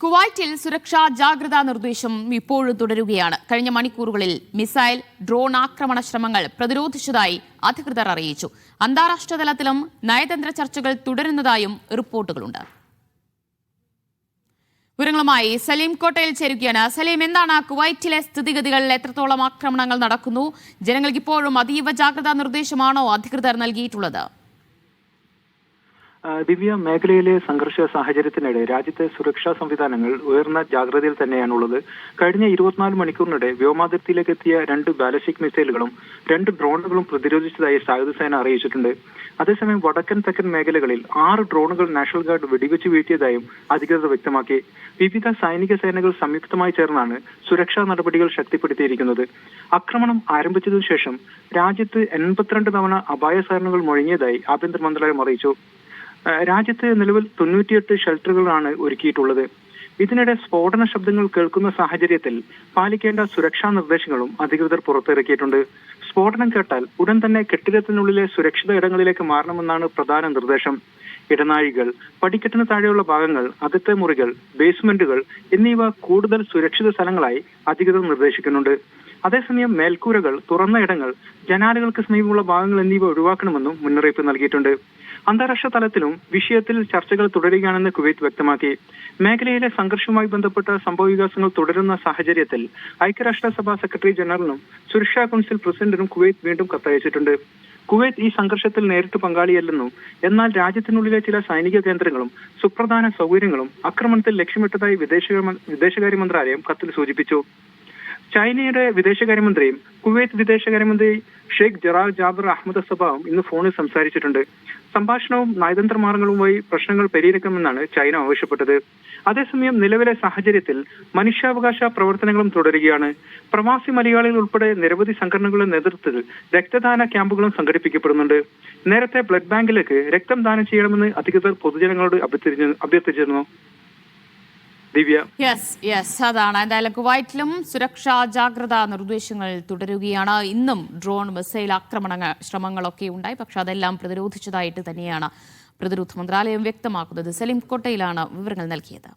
കുവൈറ്റിൽ സുരക്ഷാ ജാഗ്രതാ നിർദ്ദേശം ഇപ്പോഴും തുടരുകയാണ്. കഴിഞ്ഞ മണിക്കൂറുകളിൽ മിസൈൽ, ഡ്രോൺ ആക്രമണ ശ്രമങ്ങൾ പ്രതിരോധിച്ചതായി അധികൃതർ അറിയിച്ചു. അന്താരാഷ്ട്ര തലത്തിലും നയതന്ത്ര ചർച്ചകൾ തുടരുന്നതായും റിപ്പോർട്ടുകളുണ്ട്. വിവരങ്ങളുമായി സലീം കോട്ടയിൽ ചേരുകയാണ്. സലീം, എന്താണ് കുവൈറ്റിലെ സ്ഥിതിഗതികൾ? എത്രത്തോളം ആക്രമണങ്ങൾ നടക്കുന്നു? ജനങ്ങൾക്ക് ഇപ്പോഴും അതീവ ജാഗ്രതാ നിർദ്ദേശമാണോ അധികൃതർ നൽകിയിട്ടുള്ളത്? ദിവ്യ, മേഖലയിലെ സംഘർഷ സാഹചര്യത്തിനിടെ രാജ്യത്തെ സുരക്ഷാ സംവിധാനങ്ങൾ ഉയർന്ന ജാഗ്രതയിൽ തന്നെയാണുള്ളത്. കഴിഞ്ഞ 24 മണിക്കൂറിനിടെ വ്യോമാതിർത്തിയിലേക്ക് എത്തിയ 2 ബാലിസ്റ്റിക് മിസൈലുകളും 2 ഡ്രോണുകളും പ്രതിരോധിച്ചതായി സായുധ സേന അറിയിച്ചിട്ടുണ്ട്. അതേസമയം വടക്കൻ തെക്കൻ മേഖലകളിൽ 6 ഡ്രോണുകൾ നാഷണൽ ഗാർഡ് വെടിവെച്ച് വീഴ്ത്തിയതായും അധികൃതർ വ്യക്തമാക്കി. വിവിധ സൈനിക സേനകൾ സംയുക്തമായി ചേർന്നാണ് സുരക്ഷാ നടപടികൾ ശക്തിപ്പെടുത്തിയിരിക്കുന്നത്. ആക്രമണം ആരംഭിച്ചതിനു ശേഷം രാജ്യത്ത് 82 തവണ അപായ സൈറണുകൾ മുഴങ്ങിയതായി ആഭ്യന്തര മന്ത്രാലയം അറിയിച്ചു. രാജ്യത്ത് നിലവിൽ 98 ഷെൽട്ടറുകളാണ് ഒരുക്കിയിട്ടുള്ളത്. ഇതിനിടെ സ്ഫോടന ശബ്ദങ്ങൾ കേൾക്കുന്ന സാഹചര്യത്തിൽ പാലിക്കേണ്ട സുരക്ഷാ നിർദ്ദേശങ്ങളും അധികൃതർ പുറത്തിറക്കിയിട്ടുണ്ട്. സ്ഫോടനം കേട്ടാൽ ഉടൻ തന്നെ കെട്ടിടത്തിനുള്ളിലെ സുരക്ഷിത ഇടങ്ങളിലേക്ക് മാറണമെന്നാണ് പ്രധാന നിർദ്ദേശം. ഇടനാഴികൾ, പടിക്കെട്ടിന് താഴെയുള്ള ഭാഗങ്ങൾ, അകത്തെ മുറികൾ, ബേസ്മെന്റുകൾ എന്നിവ കൂടുതൽ സുരക്ഷിത സ്ഥലങ്ങളായി അധികൃതർ നിർദ്ദേശിക്കുന്നുണ്ട്. അതേസമയം മേൽക്കൂരകൾ, തുറന്ന ഇടങ്ങൾ, ജനാലകൾക്ക് സമീപമുള്ള ഭാഗങ്ങൾ എന്നിവ ഒഴിവാക്കണമെന്നും മുന്നറിയിപ്പ് നൽകിയിട്ടുണ്ട്. അന്താരാഷ്ട്ര തലത്തിലും വിഷയത്തിൽ ചർച്ചകൾ തുടരുകയാണെന്ന് കുവൈറ്റ് വ്യക്തമാക്കി. മേഖലയിലെ സംഘർഷവുമായി ബന്ധപ്പെട്ട സംഭവവികാസങ്ങൾ തുടരുന്ന സാഹചര്യത്തിൽ ഐക്യരാഷ്ട്രസഭ സെക്രട്ടറി ജനറലിനും സുരക്ഷാ കൗൺസിൽ പ്രസിഡന്റിനും കുവൈറ്റ് വീണ്ടും കത്തയച്ചിട്ടുണ്ട്. കുവൈറ്റ് ഈ സംഘർഷത്തിൽ നേരിട്ട് പങ്കാളിയല്ലെന്നും എന്നാൽ രാജ്യത്തിനുള്ളിലെ ചില സൈനിക കേന്ദ്രങ്ങളും സുപ്രധാന സൗകര്യങ്ങളും ആക്രമണത്തിൽ ലക്ഷ്യമിട്ടതായി വിദേശകാര്യ മന്ത്രാലയം കത്തിൽ സൂചിപ്പിച്ചു. ചൈനയുടെ വിദേശകാര്യമന്ത്രിയും കുവൈത്ത് വിദേശകാര്യമന്ത്രി ഷെയ്ഖ് ജറാൽ ജാബർ അഹമ്മദ് സബാവും ഇന്ന് ഫോണിൽ സംസാരിച്ചിട്ടുണ്ട്. സംഭാഷണവും നയതന്ത്ര മാർഗങ്ങളുമായി പ്രശ്നങ്ങൾ പരിഹരിക്കണമെന്നാണ് ചൈന ആവശ്യപ്പെട്ടത്. അതേസമയം നിലവിലെ സാഹചര്യത്തിൽ മനുഷ്യാവകാശ പ്രവർത്തനങ്ങളും തുടരുകയാണ്. പ്രവാസി മലയാളികൾ ഉൾപ്പെടെ നിരവധി സംഘടനകളുടെ നേതൃത്വത്തിൽ രക്തദാന ക്യാമ്പുകളും സംഘടിപ്പിക്കപ്പെടുന്നുണ്ട്. നേരത്തെ ബ്ലഡ് ബാങ്കിലേക്ക് രക്തം ദാനം ചെയ്യണമെന്ന് അധികൃതർ പൊതുജനങ്ങളോട് അഭ്യർത്ഥിച്ചിരുന്നു. ദിവ്യ, അതാണ്. എന്തായാലും കുവൈറ്റിലും സുരക്ഷാ ജാഗ്രതാ നിർദ്ദേശങ്ങൾ തുടരുകയാണ്. ഇന്നും ഡ്രോൺ, മിസൈൽ ആക്രമണ ശ്രമങ്ങളൊക്കെ ഉണ്ടായി. പക്ഷെ അതെല്ലാം പ്രതിരോധിച്ചതായിട്ട് തന്നെയാണ് പ്രതിരോധ മന്ത്രാലയം വ്യക്തമാക്കുന്നത്. സലീം കോട്ടയിലാണ് വിവരങ്ങൾ നൽകിയത്.